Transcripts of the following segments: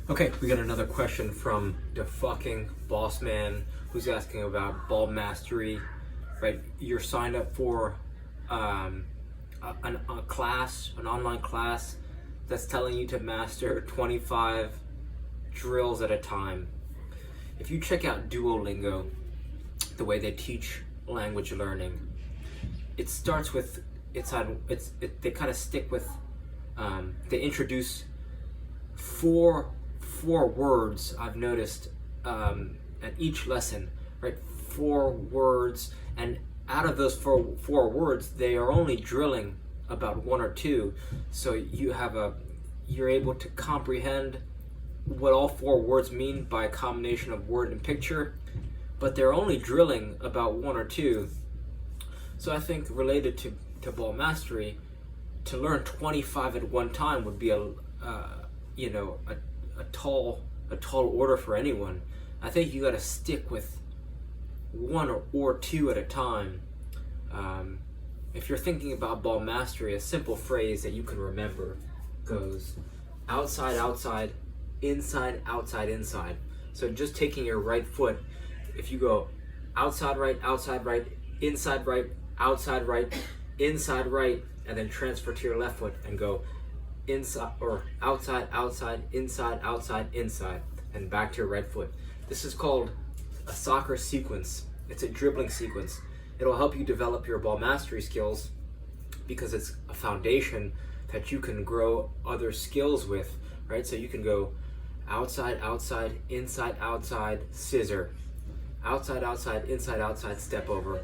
Okay, we got another question from the fucking boss man who's asking about ball mastery. Right, you're signed up for a class, an online class that's telling you to master 25 drills at a time. If you check out Duolingo, the way they teach language learning, it starts with they kind of stick with they introduce four words. I've noticed at each lesson, right? 4 words, and out of those four words, they are only drilling about 1 or 2. So you're able to comprehend what all 4 words mean by a combination of word and picture, but they're only drilling about 1 or 2. So I think related to ball mastery, to learn 25 at one time would be a tall order for anyone. I think you got to stick with 1 or 2 at a time. If you're thinking about ball mastery, a simple phrase that you can remember goes outside, outside, inside, outside, inside. So just taking your right foot, if you go outside right, inside right, outside right, inside right, and then transfer to your left foot and go inside or outside, outside, inside, outside, inside, and back to your right foot. This is called a soccer sequence. It's a dribbling sequence. It'll help you develop your ball mastery skills because it's a foundation that you can grow other skills with, right? So you can go outside, outside, inside, outside, scissor. Outside, outside, inside, outside, step over.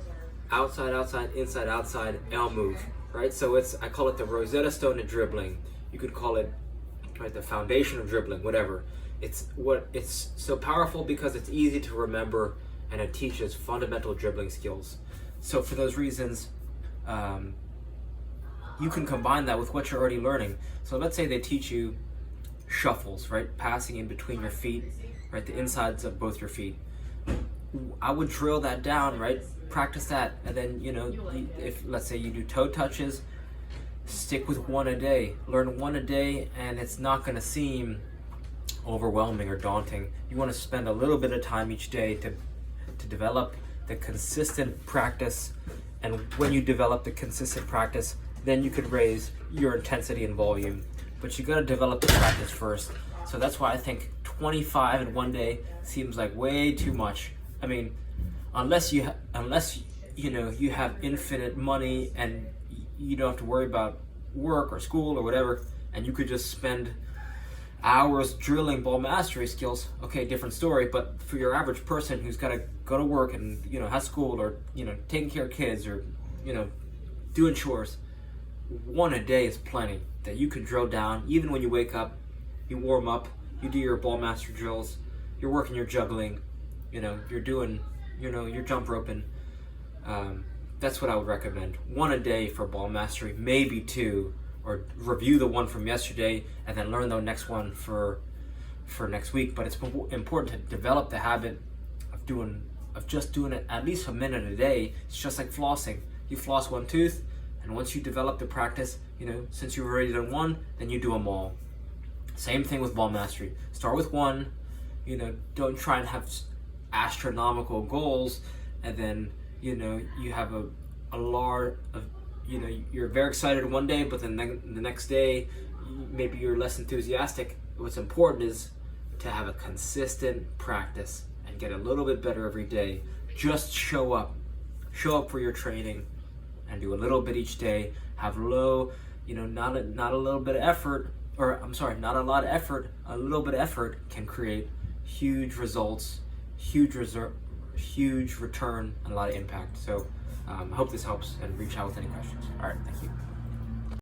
Outside, outside, inside, outside, L move, right? So I call it the Rosetta Stone of dribbling. You could call it, right, the foundation of dribbling, whatever. It's so powerful because it's easy to remember and it teaches fundamental dribbling skills. So for those reasons, you can combine that with what you're already learning. So let's say they teach you shuffles, right? Passing in between your feet, right? The insides of both your feet. I would drill that down, right? Practice that, and then, if let's say you do toe touches, stick with 1 a day. Learn 1 a day, and it's not going to seem overwhelming or daunting. You want to spend a little bit of time each day to develop the consistent practice, and when you develop the consistent practice, then you could raise your intensity and volume. But you got to develop the practice first. So that's why I think 25 in 1 day seems like way too much. I mean, unless you have infinite money and you don't have to worry about work or school or whatever, and you could just spend hours drilling ball mastery skills, okay, different story. But for your average person who's got to go to work and has school, or taking care of kids, or doing chores, 1 a day is plenty that you can drill down. Even when you wake up, you warm up, you do your ball mastery drills, you're working your juggling, you're doing your jump roping. That's what I would recommend. 1 a day for ball mastery, maybe 2, or review the one from yesterday and then learn the next one for next week. But it's important to develop the habit of just doing it at least a minute a day. It's just like flossing. You floss 1 tooth, and once you develop the practice, since you've already done 1, then you do them all. Same thing with ball mastery. Start with 1. Don't try and have astronomical goals, and then you have a large of you're very excited 1 day, but then the next day maybe you're less enthusiastic. What's important is to have a consistent practice and get a little bit better every day. Just show up for your training and do a little bit each day. Have low, not a little bit of effort, or I'm sorry, not a lot of effort. A little bit of effort can create huge results, huge return, and a lot of impact. So I hope this helps, and reach out with any questions. All right, thank you.